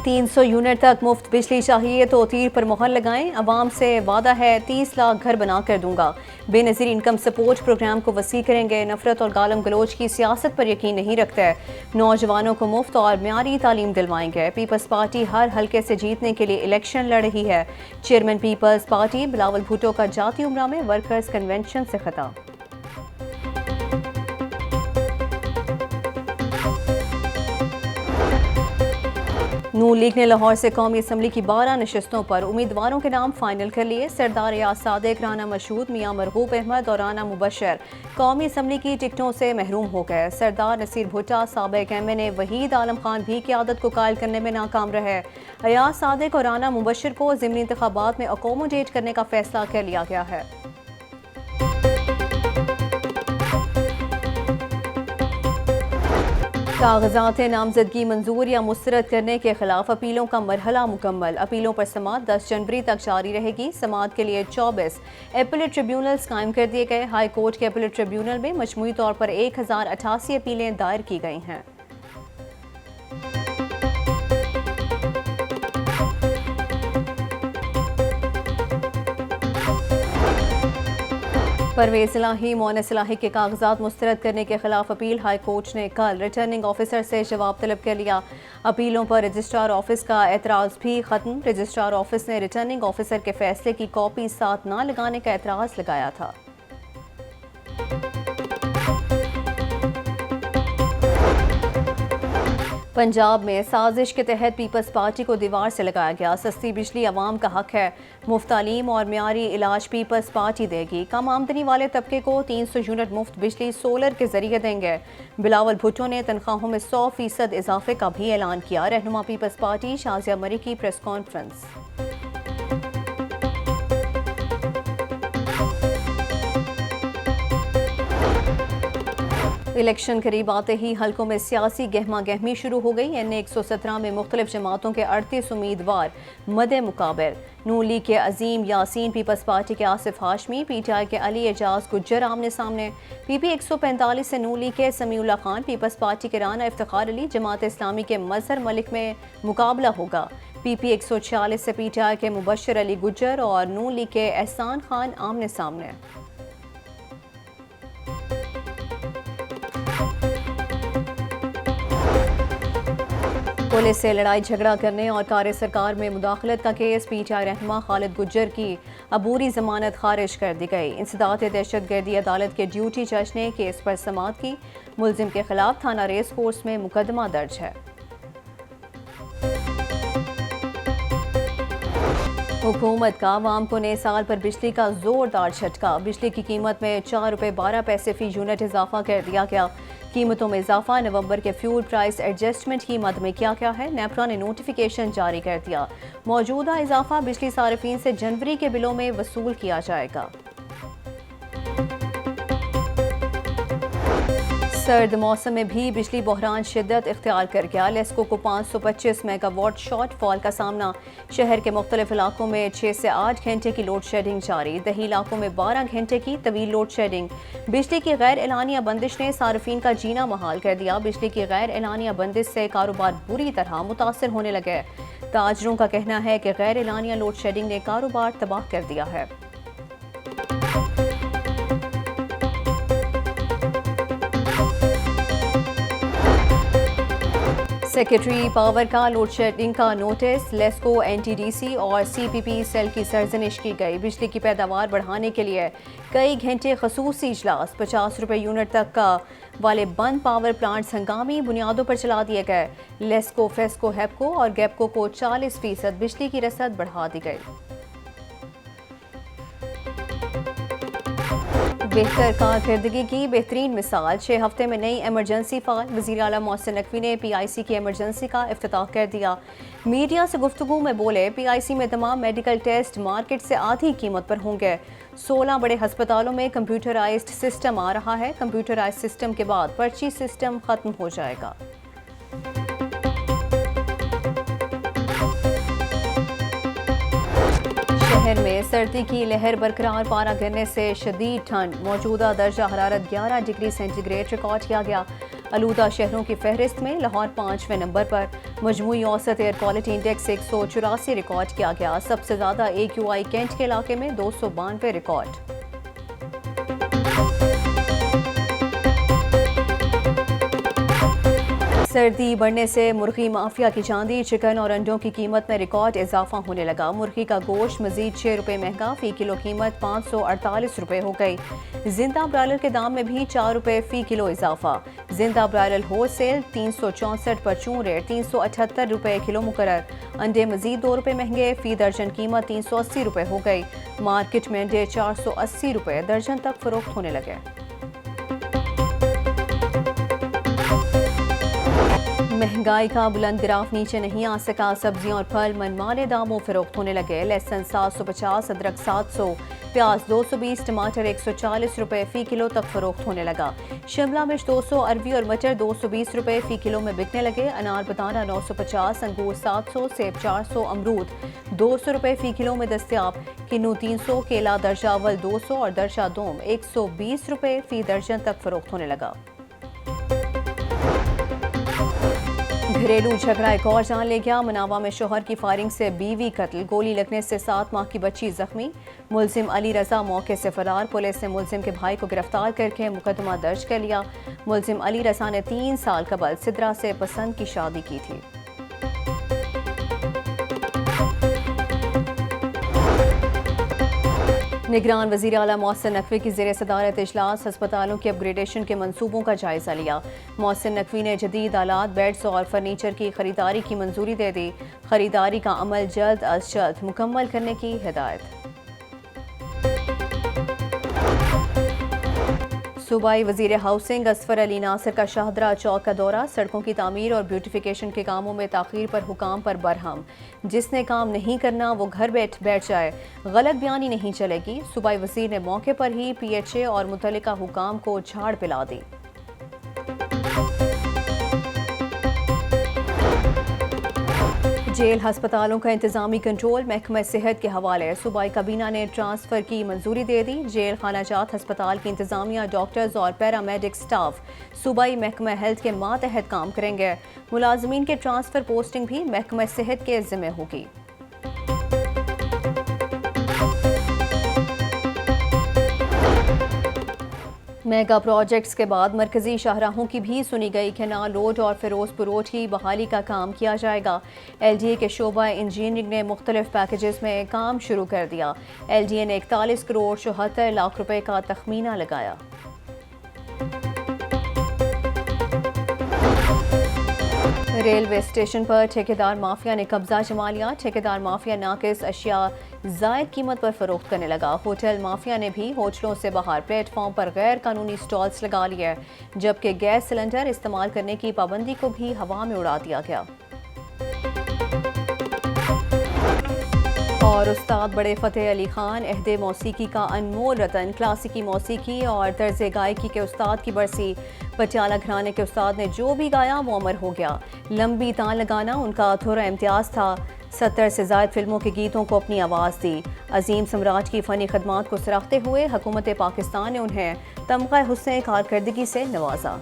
300 unit तक मुफ्त बिजली चाहिए तो तीर पर मोहर लगाएं। अवाम से वादा है 30 लाख घर बना कर दूंगा। बेनज़ीर इनकम सपोर्ट प्रोग्राम को वसी करेंगे। नफरत और गालम गलोच की सियासत पर यकीन नहीं रखता है। नौजवानों को मुफ्त और म्यारी तालीम दिलवाएंगे। पीपल्स पार्टी हर हल्के से जीतने के लिए इलेक्शन लड़ रही है। चेयरमैन पीपल्स पार्टी बिलावल भुट्टो का जाती उम्रा में वर्कर्स कन्वेंशन से खिताब। नून लीग ने लाहौर से कौमी असम्बली की 12 नशस्तों पर उम्मीदवारों के नाम फाइनल कर लिए। सरदार रियाज सादिक, राना मशहूद, मियां मरगूब अहमद और राना मुबशर कौमी असम्बली की टिकटों से महरूम हो गए। सरदार नसीर भुट्टा, साबिक MNA वहीद आलम खान भी क़यादत को कायल करने में नाकाम रहे। रियाज सादिक और राना मुबशर को ज़िमनी इंतखाबात में अकोमोडेट करने का फैसला कर लिया गया है। कागजात नामजदगी मंजूर या मुस्तरद करने के खिलाफ अपीलों का मरहला मुकम्मल। अपीलों पर समाअत 10 जनवरी तक जारी रहेगी। समाअत के लिए 24 एपीलेट ट्रिब्यूनल्स कायम कर दिए गए। हाई कोर्ट के एपीलेट ट्रिब्यूनल में मजमूई तौर पर 1088 अपीलें दायर की गई हैं। परवेज इलाही, मोनस इलाही के कागजात मुस्तरद करने के खिलाफ अपील। हाई कोर्ट ने कल रिटर्निंग ऑफिसर से जवाब तलब कर लिया। अपीलों पर रजिस्ट्रार ऑफिस का एतराज़ भी खत्म। रजिस्ट्रार ऑफिस ने रिटर्निंग ऑफिसर के फैसले की कॉपी साथ ना लगाने का एतराज़ लगाया था। पंजाब में साजिश के तहत पीपल्स पार्टी को दीवार से लगाया गया। सस्ती बिजली अवाम का हक है। मुफ्त तालीम और म्यारी इलाज पीपल्स पार्टी देगी। कम आमदनी वाले तबके को 300 यूनिट मुफ्त बिजली सोलर के जरिए देंगे। बिलावल भुट्टो ने तनख्वाहों में 100% इजाफे का भी ऐलान किया। रहनुमा पीपल्स पार्टी शाजिया मरी की प्रेस कॉन्फ्रेंस। इलेक्शन करीब आते ही हलकों में सियासी गहमा गहमी शुरू हो गई। NA 117 में मुख्तलिफ जमातों के 38 उम्मीदवार मदे मुकाबिल। नून लीग के अजीम यासीन, पीपल्स पार्टी के आसिफ हाशमी, PTI के अली एजाज गुज्जर आमने सामने। PP 145 से नून लीग के समीउल्लाह खान, पीपल्स पार्टी के राना इफ्तिखार अली, जमात इस्लामी के मजहर मलिक में मुकाबला होगा। PP 146 से PTI के मुबशर अली गुज्जर और नून लीग के एहसान खान आमने सामने। पुलिस से लड़ाई झगड़ा करने और कार्य सरकार में मुदाखलत का केस। PTI रहनुमा खालिद गुज्जर की अबूरी जमानत खारिज कर दी गई। इंसदाद दहशतगर्दी अदालत के ड्यूटी जज ने केस पर समाअत की। मुलजिम के खिलाफ थाना रेस कोर्स में मुकदमा दर्ज है। हुकूमत का आवाम को नए साल पर बिजली का जोरदार झटका। बिजली की कीमत में 4 रुपये 12 पैसे फी यूनिट इजाफा कर दिया गया। कीमतों में इजाफा नवंबर के फ्यूल प्राइस एडजस्टमेंट की मद में किया गया है। नेपरा ने नोटिफिकेशन जारी कर दिया। मौजूदा इजाफा बिजली सार्फिन से जनवरी के बिलों में वसूल किया जाएगा। सर्द मौसम में भी बिजली बहरान शिद्दत इख्तियार कर गया। लेस्को को 525 मेगावाट शॉर्टफॉल का सामना। शहर के मुख्तलिफ इलाकों में 6 से 8 घंटे की लोड शेडिंग जारी। दही इलाकों में 12 घंटे की तवील लोड शेडिंग। बिजली की गैर एलानिया बंदिश ने सार्फिन का जीना महाल कर दिया। बिजली की गैर एलानिया बंदिश से कारोबार बुरी तरह मुतासर होने लगे। ताजरों का कहना है कि गैर एलानिया लोड शेडिंग ने कारोबार तबाह कर दिया है। सेक्रेटरी पावर का लोड शेडिंग का नोटिस। लेस्को, NTDC और CPP सेल की सरजनिश की गई। बिजली की पैदावार बढ़ाने के लिए कई घंटे खसूसी इजलास। 50 रुपये यूनिट तक का वाले बंद पावर प्लांट्स हंगामी बुनियादों पर चला दिए गए। लेस्को, फेस्को, हेप्को और गैप्को को 40% बिजली की रसद बढ़ा दी गई। बेहतर कारकर्दगी की बेहतरीन मिसाल। 6 हफ्ते में नई एमरजेंसी फाल। वज़ीर आला मोहसिन नकवी ने PIC की एमरजेंसी का इफ्तिताह कर दिया। मीडिया से गुफ्तगू में बोले, PIC में तमाम मेडिकल टेस्ट मार्केट से आधी कीमत पर होंगे। 16 बड़े हस्पतालों में कंप्यूटराइज्ड सिस्टम आ रहा है। कंप्यूटराइज्ड सिस्टम के बाद पर्ची सिस्टम खत्म हो जाएगा। शहर में सर्दी की लहर बरकरार। पारा गिरने से शदीद ठंड। मौजूदा दर्जा हरारत 11 डिग्री सेंटीग्रेड रिकॉर्ड किया गया। आलूदा शहरों की फहरिस्त में लाहौर 5वें नंबर पर। मजमूई औसत एयर क्वालिटी इंडेक्स 184 रिकॉर्ड किया गया। सबसे ज़्यादा AQI कैंट के इलाके में 292 रिकॉर्ड। सर्दी बढ़ने से मुर्गी माफिया की चांदी, चिकन और अंडों की कीमत में रिकॉर्ड इजाफा होने लगा। मुर्गी का गोश्त मजीद 6 रुपये महंगा, फी किलो कीमत 548 रुपये हो गई। जिंदा ब्रायलर के दाम में भी 4 रुपये फी किलो इजाफा। जिंदा ब्रायलर होल सेल 364, परचून रेट 378 रुपये किलो मुकर्रर। अंडे मजीद 2 रुपये महंगे, फी दर्जन कीमत 380 रुपये हो गई। मार्केट में अंडे 480 रुपये दर्जन तक फरोख्त होने लगे। महंगाई का बुलंद गिराफ नीचे नहीं आ सका। सब्जियां और फल मनमाने दामों फरोख्त होने लगे। लहसुन 750, अदरक 700, प्याज 220, टमाटर 140 रुपये फी किलो तक फरोख्त होने लगा। शिमला मिर्च 200, अरबी और मटर 220 रुपये फी किलो में बिकने लगे। अनार बताना 950, अंगूर 700, सेब 400, अमरूद 200 रुपये फी किलो में दस्तियाब। किन्नू 300, केला दर्जा अव्वल 200 और दर्जा दोम 120 रुपये फी दर्जन तक फरोख्त होने लगा। घरेलू झगड़ा एक और जान ले गया। मनावा में शोहर की फायरिंग से बीवी कत्ल, गोली लगने से 7 माह की बच्ची जख्मी। मुलजिम अली रजा मौके से फरार। पुलिस ने मुलजिम के भाई को गिरफ्तार करके मुकदमा दर्ज कर लिया। मुलजिम अली रजा ने 3 साल कबल सिद्रा से पसंद की शादी की थी। निगरान वज़ीर आला मोहसिन नकवी की ज़ेर सदारत इजलास अस्पतालों के अपग्रेडेशन के मंसूबों का जायज़ा लिया। मोहसिन नकवी ने जदीद आलात, बेड्स और फर्नीचर की खरीदारी की मंजूरी दे दी। खरीदारी का अमल जल्द अज जल्द मुकम्मल करने की हिदायत। सूबाई वज़ीर हाउसिंग असफर अली नासिर का शाहदरा चौक का दौरा। सड़कों की तामीर और ब्यूटिफिकेशन के कामों में ताख़ीर पर हुकाम पर बरहम। जिसने काम नहीं करना वो घर बैठ जाए, गलत बयानी नहीं चलेगी। सूबाई वज़ीर ने मौके पर ही PHA और मुतल्लिका हुकाम को झाड़ पिला दी। जेल हस्पतालों का इंतजामी कंट्रोल महकमा सेहत के हवाले। सूबाई काबीना ने ट्रांसफ़र की मंजूरी दे दी। जेल खानाजात हस्पताल की इंतजामिया, डॉक्टर्स और पैरामेडिक स्टाफ सूबाई महकमा हेल्थ के मातहत काम करेंगे। मुलाजमीन के ट्रांसफ़र पोस्टिंग भी महकमा सेहत के ज़िम्मे होगी। मेगा प्रोजेक्ट्स के बाद मरकजी शाहराहों की भी सुनी गई। कैनाल रोड और फिरोजपुर रोड की बहाली का काम किया जाएगा। LDA के शोबा इंजीनियरिंग ने मुख्तलिफ पैकेजेस में काम शुरू कर दिया। LDA ने 41 करोड़ 74 लाख रुपए का तखमीना लगाया। रेलवे स्टेशन पर ठेकेदार माफिया ने कब्जा जमा लिया। ठेकेदार माफिया नाकिस अशिया जायद कीमत पर फरोख्त करने लगा। होटल माफिया ने भी होटलों से बाहर प्लेटफॉर्म पर गैर कानूनी स्टॉल्स लगा लिए, जबकि गैस सिलेंडर इस्तेमाल करने की पाबंदी को भी हवा में उड़ा दिया गया। और उस्ताद बड़े फतेह अली खान अहदे मौसीकी का अनमोल रतन, क्लासिकी मौसीकी और तर्ज गायकी के उस्ताद की बरसी। पटियाला घराने के उस्ताद ने जो भी गाया वो अमर हो गया। लंबी तान लगाना उनका अधूरा इम्तियाज़ था। 70 से ज़ायद फिल्मों के गीतों को अपनी आवाज़ दी। अजीम सम्राट की फ़नी खदमात को सराहते हुए हुकूमत पाकिस्तान ने उन्हें तमग़ा हुस्न कारकर्दगी से नवाजा।